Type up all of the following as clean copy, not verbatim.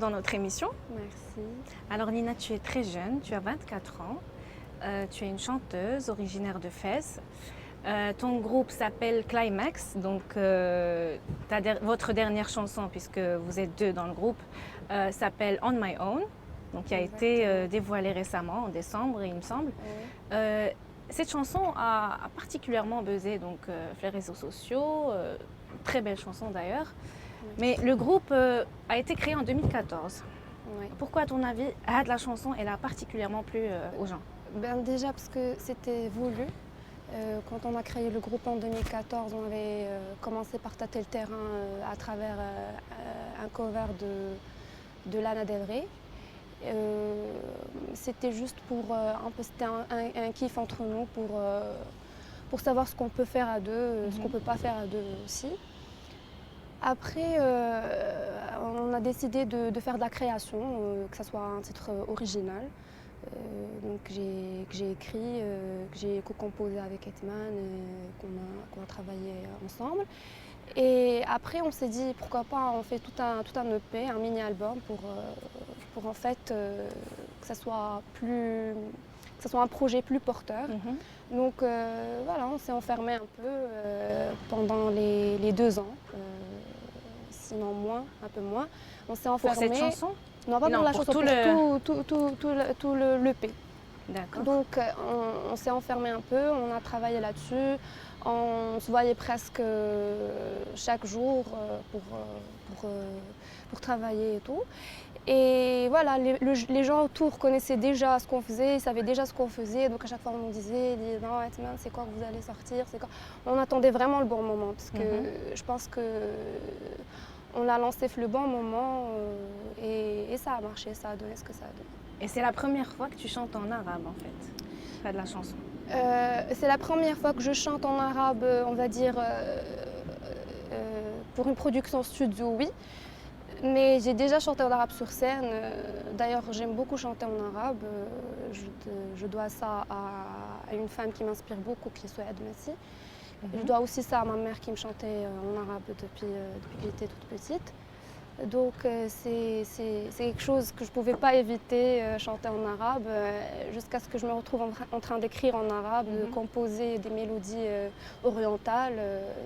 dans notre émission. Merci. Alors Nina, tu es très jeune, tu as 24 ans. Tu es une chanteuse originaire de Fès. Ton groupe s'appelle Climax, donc votre dernière chanson, puisque vous êtes deux dans le groupe, s'appelle On My Own, donc qui a été dévoilée récemment, en décembre, il me semble. Oui. Cette chanson a particulièrement buzzé donc, les réseaux sociaux, très belle chanson d'ailleurs. Mais le groupe a été créé en 2014. Oui. Pourquoi, à ton avis, la chanson elle a particulièrement plu aux gens? Déjà parce que c'était voulu. Quand on a créé le groupe en 2014, on avait commencé par tâter le terrain à travers un cover de Lana Del Rey. C'était juste pour c'était un kiff entre nous pour savoir ce qu'on peut faire à deux, ce qu'on peut pas faire à deux aussi. Après, on a décidé de faire de la création, que ce soit un titre original. Donc que j'ai écrit, que j'ai co-composé avec Hetman, qu'on a travaillé ensemble. Et après on s'est dit pourquoi pas on fait tout un EP, un mini-album pour en fait que ça soit un projet plus porteur. Donc voilà, on s'est enfermé un peu pendant les 2 ans, sinon moins, un peu moins. On s'est enfermé. Pour cette chanson? Non, pas Non, pour la pour chanson, tout l'EP. D'accord. Donc on s'est enfermé un peu, on a travaillé là-dessus, on se voyait presque chaque jour pour travailler et tout. Et voilà, les gens autour connaissaient déjà ce qu'on faisait, ils savaient déjà ce qu'on faisait, donc à chaque fois on nous disait non, Hetman, c'est quoi que vous allez sortir, c'est quoi. On attendait vraiment le bon moment, parce que je pense que on l'a lancé le bon moment et ça a marché, ça a donné ce que ça a donné. Et c'est la première fois que tu chantes en arabe en fait, pas de la chanson? C'est la première fois que je chante en arabe, on va dire, pour une production studio, oui. Mais j'ai déjà chanté en arabe sur scène. D'ailleurs, j'aime beaucoup chanter en arabe. Je dois ça à une femme qui m'inspire beaucoup, qui est Souad Messi. Je dois aussi ça à ma mère qui me chantait en arabe depuis que j'étais toute petite. Donc c'est quelque chose que je ne pouvais pas éviter, chanter en arabe, jusqu'à ce que je me retrouve en train d'écrire en arabe, de composer des mélodies orientales.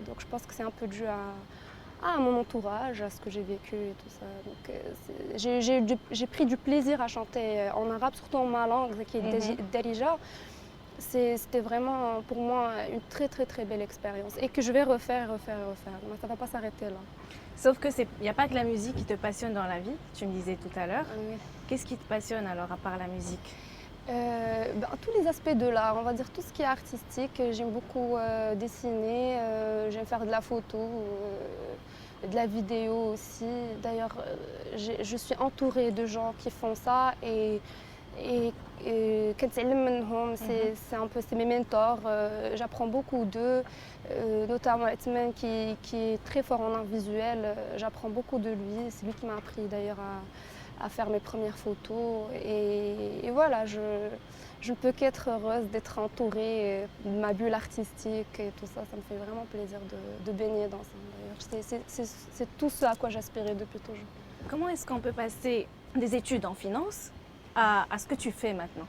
Donc je pense que c'est un peu dû à mon entourage, à ce que j'ai vécu et tout ça. Donc j'ai pris du plaisir à chanter en arabe, surtout en ma langue qui est Darija. C'était vraiment pour moi une très très très belle expérience et que je vais refaire. Mais ça ne va pas s'arrêter là. Sauf que il n'y a pas que la musique qui te passionne dans la vie, tu me disais tout à l'heure. Oui. Qu'est-ce qui te passionne alors à part la musique? Tous les aspects de l'art, on va dire tout ce qui est artistique. J'aime beaucoup dessiner, j'aime faire de la photo, de la vidéo aussi. D'ailleurs, je suis entourée de gens qui font ça et c'est un peu c'est mes mentors. J'apprends beaucoup d'eux, notamment Hetman qui est très fort en art visuel. J'apprends beaucoup de lui. C'est lui qui m'a appris d'ailleurs à faire mes premières photos. Et voilà, je ne peux qu'être heureuse d'être entourée de ma bulle artistique et tout ça. Ça me fait vraiment plaisir de baigner dans ça. D'ailleurs, c'est tout ce à quoi j'aspirais depuis toujours. Comment est-ce qu'on peut passer des études en finance à ce que tu fais maintenant?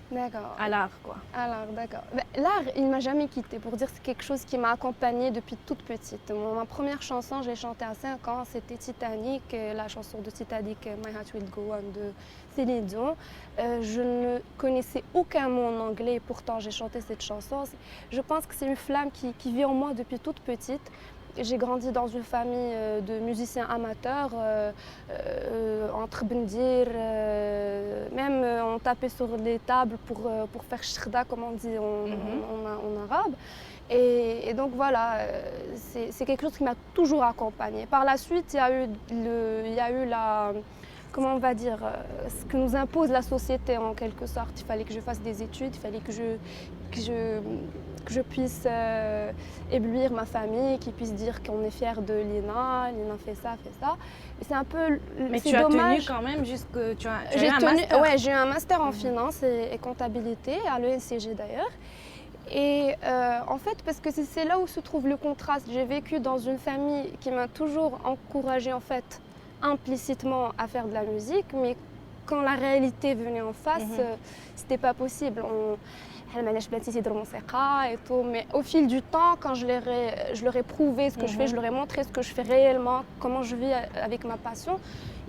D'accord. À l'art, quoi. À l'art, d'accord. L'art, il ne m'a jamais quittée. Pour dire, c'est quelque chose qui m'a accompagnée depuis toute petite. Ma première chanson, j'ai chanté à 5 ans, c'était Titanic, la chanson de Titanic, My Heart Will Go On de Céline Dion. Je ne connaissais aucun mot en anglais et pourtant j'ai chanté cette chanson. Je pense que c'est une flamme qui vit en moi depuis toute petite. J'ai grandi dans une famille de musiciens amateurs, entre bendir, même on tapait sur les tables pour faire shirda, comme on dit en arabe. Et donc voilà, c'est quelque chose qui m'a toujours accompagnée. Par la suite, il y a eu comment on va dire, ce que nous impose la société en quelque sorte. Il fallait que je fasse des études, il fallait que je puisse éblouir ma famille, qu'ils puissent dire qu'on est fiers de Lina, Lina fait ça, fait ça. Et c'est un peu Mais c'est tu as dommage. tenu quand même jusque... Tu as eu un master. Ouais, j'ai eu un master en finance et comptabilité, à l'ENCG d'ailleurs. Et en fait, parce que c'est là où se trouve le contraste. J'ai vécu dans une famille qui m'a toujours encouragée en fait implicitement à faire de la musique, mais quand la réalité venait en face, c'était pas possible. Et tout. Mais au fil du temps, quand je leur ai prouvé ce que je fais, je leur ai montré ce que je fais réellement, comment je vis avec ma passion,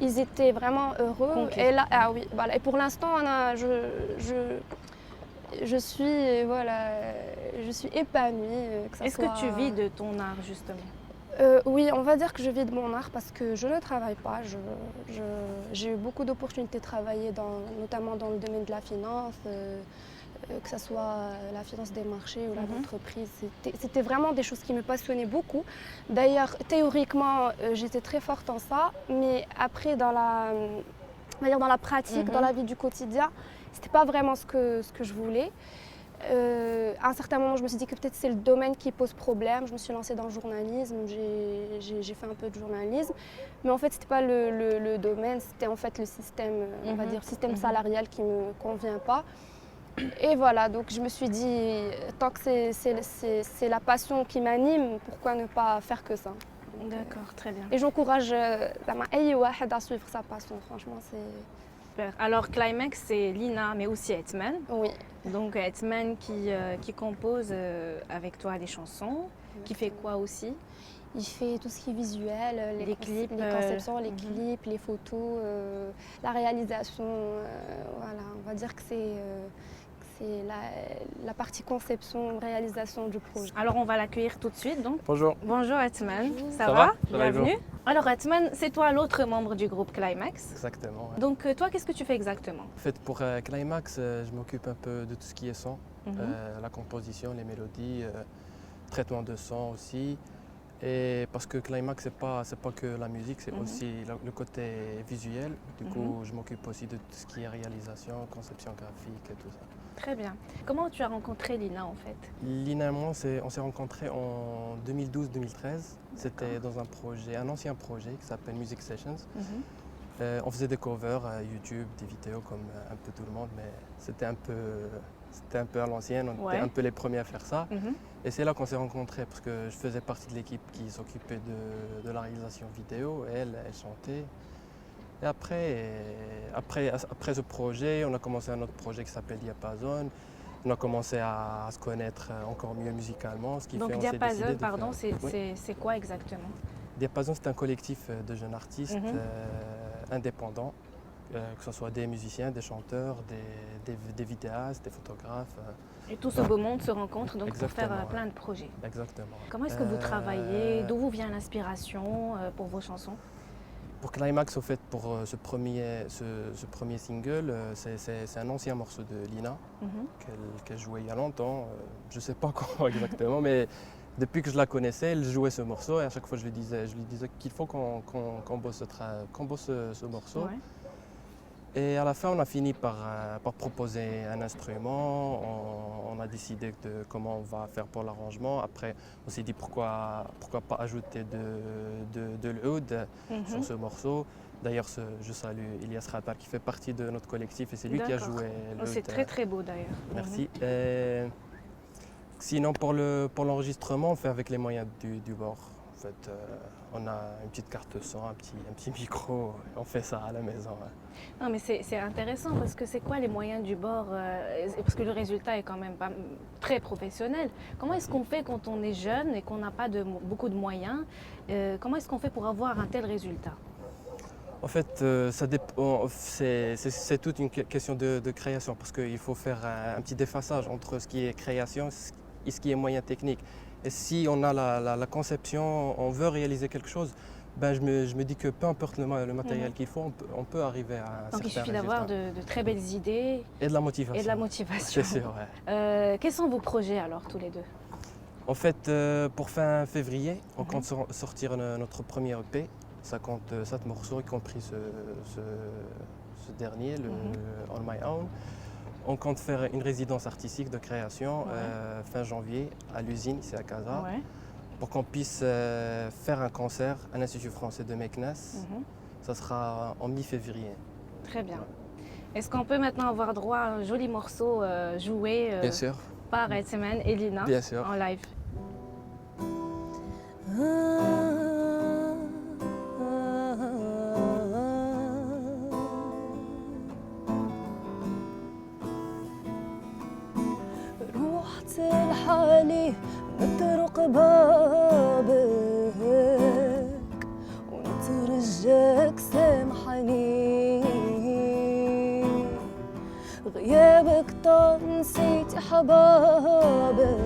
ils étaient vraiment heureux. Et là, ah oui, voilà. Et pour l'instant, je suis, je suis épanouie. Est-ce que tu vis de ton art justement? Oui, on va dire que je vis de mon art parce que je ne travaille pas. J'ai eu beaucoup d'opportunités de travailler, notamment dans le domaine de la finance, que ce soit la finance des marchés ou l'entreprise. C'était vraiment des choses qui me passionnaient beaucoup. D'ailleurs, théoriquement, j'étais très forte en ça, mais après, dans la pratique, dans la vie du quotidien, c'était pas vraiment ce que je voulais. À un certain moment, je me suis dit que peut-être c'est le domaine qui pose problème. Je me suis lancée dans le journalisme, j'ai fait un peu de journalisme. Mais en fait, ce n'était pas le domaine, c'était en fait le système, on va dire, système salarial qui ne me convient pas. Et voilà, donc je me suis dit, tant que c'est la passion qui m'anime, pourquoi ne pas faire que ça? D'accord, très bien. Et j'encourage à suivre sa passion, franchement, c'est... Super. Alors Climax, c'est Lina, mais aussi Hetman. Oui. Donc Hetman qui compose avec toi des chansons, qui fait quoi aussi? Il fait tout ce qui est visuel, les clips, les conceptions, les clips, les photos, la réalisation. Voilà, on va dire que c'est la partie conception, réalisation du projet. Alors on va l'accueillir tout de suite donc. Bonjour. Bonjour Hetman, ça va Bienvenue. Alors Hetman, c'est toi l'autre membre du groupe Climax. Exactement. Ouais. Donc toi, qu'est-ce que tu fais exactement? En fait, pour Climax, je m'occupe un peu de tout ce qui est son, la composition, les mélodies, traitement de son aussi. Et parce que Climax, c'est pas que la musique, c'est aussi le côté visuel. Du coup, je m'occupe aussi de tout ce qui est réalisation, conception graphique et tout ça. Très bien. Comment tu as rencontré Lina en fait? Lina et moi, on s'est rencontrés en 2012-2013. C'était dans un ancien projet qui s'appelle Music Sessions. On faisait des covers YouTube, des vidéos comme un peu tout le monde, mais c'était un peu à l'ancienne, on était un peu les premiers à faire ça. Et c'est là qu'on s'est rencontrés parce que je faisais partie de l'équipe qui s'occupait de la réalisation vidéo et elle chantait. Et après ce projet, on a commencé un autre projet qui s'appelle Diapason. On a commencé à se connaître encore mieux musicalement. Donc Diapason, pardon, c'est quoi exactement? Diapason, c'est un collectif de jeunes artistes indépendants, que ce soit des musiciens, des chanteurs, des vidéastes, des photographes. Et tout ce beau monde se rencontre donc pour faire plein de projets. Exactement. Comment est-ce que vous travaillez? D'où vous vient l'inspiration pour vos chansons? Pour Climax, au fait, pour ce premier single, c'est un ancien morceau de Lina qu'elle jouait il y a longtemps. Je ne sais pas quand exactement, mais depuis que je la connaissais, elle jouait ce morceau et à chaque fois je lui disais qu'il faut qu'on bosse ce morceau. Ouais. Et à la fin, on a fini par proposer un instrument. On a décidé de comment on va faire pour l'arrangement. Après, on s'est dit pourquoi pas ajouter de l'oud sur ce morceau. D'ailleurs, je salue Elias Ratar qui fait partie de notre collectif et c'est lui qui a joué l'oud. C'est très très beau d'ailleurs. Merci. Sinon, pour l'enregistrement, on fait avec les moyens du bord. En fait, on a une petite carte son, un petit micro, on fait ça à la maison. Non, mais c'est intéressant parce que c'est quoi les moyens du bord? Parce que le résultat est quand même pas très professionnel. Comment est-ce qu'on fait quand on est jeune et qu'on n'a pas beaucoup de moyens? Comment est-ce qu'on fait pour avoir un tel résultat? En fait, c'est toute une question de création parce qu'il faut faire un petit déphasage entre ce qui est création et ce qui est moyen technique. Et si on a la conception, on veut réaliser quelque chose, ben je me dis que peu importe le matériel qu'il faut, on peut arriver à un certain résultat. Donc il suffit d'avoir de très belles idées. Et de la motivation. Et de la motivation. C'est sûr, ouais. Quels sont vos projets alors, tous les deux? En fait, pour fin février, on compte sortir notre premier EP. Ça compte 7 morceaux, y compris ce dernier, le On My Own. On compte faire une résidence artistique de création fin janvier à l'usine, ici à Casa, pour qu'on puisse faire un concert à l'Institut français de Meknes. Ça sera en mi-février. Très bien. Est-ce qu'on peut maintenant avoir droit à un joli morceau joué Bien sûr. par Hetman et Lina en live? لحالي نطرق بابك ونترجاك سامحني غيابك طال نسيت حبابك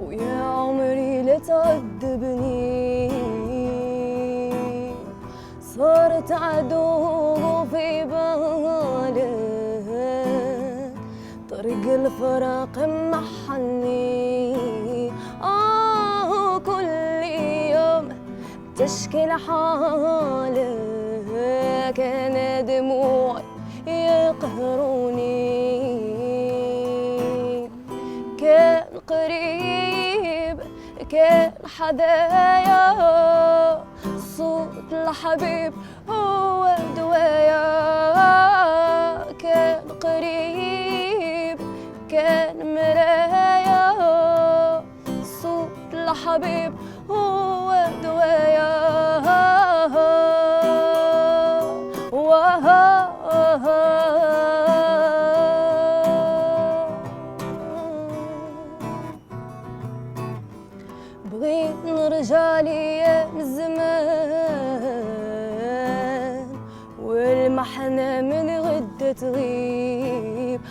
ويا عمري لا تعذبني صرت عدو في بالك طريق الفراق محني كل يوم تشكي لحالك أنا دموعي يقهروني كان قريب كان حدايا صوت الحبيب هو دوايا كان قريب كان مرايا صوت الحبيب هو دوايا بغيت نرجع لأيام زمان والمحنة من غدة تغيب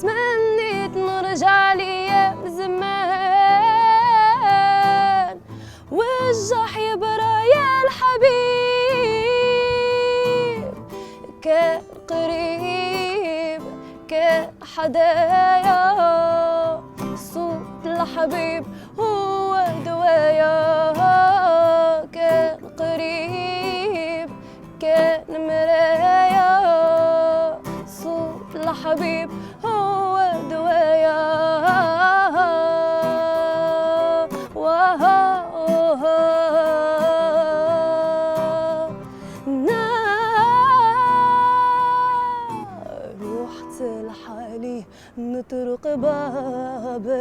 تمنيت نرجع لأيام زمان والجرح يبرى يا الحبيب كان قريب كان حدايا صوت الحبيب هو دوايا كان قريب كان مرايا صوت الحبيب هو دوايا روحت لحالي نطرق بابك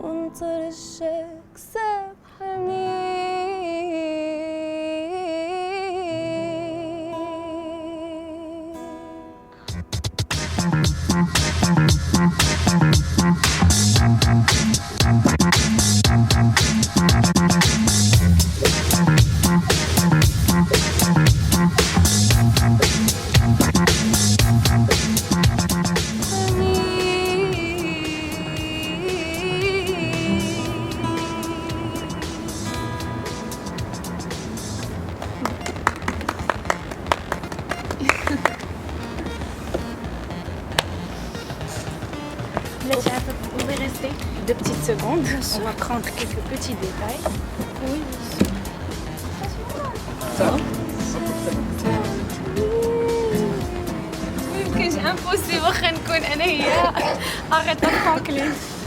ونترجاك سامحني Vous pouvez rester 2 petites secondes. On va prendre quelques petits détails. Oui. Ça va? يمكن impossible خلينا نكون أنا هي. Arrête de tranquille.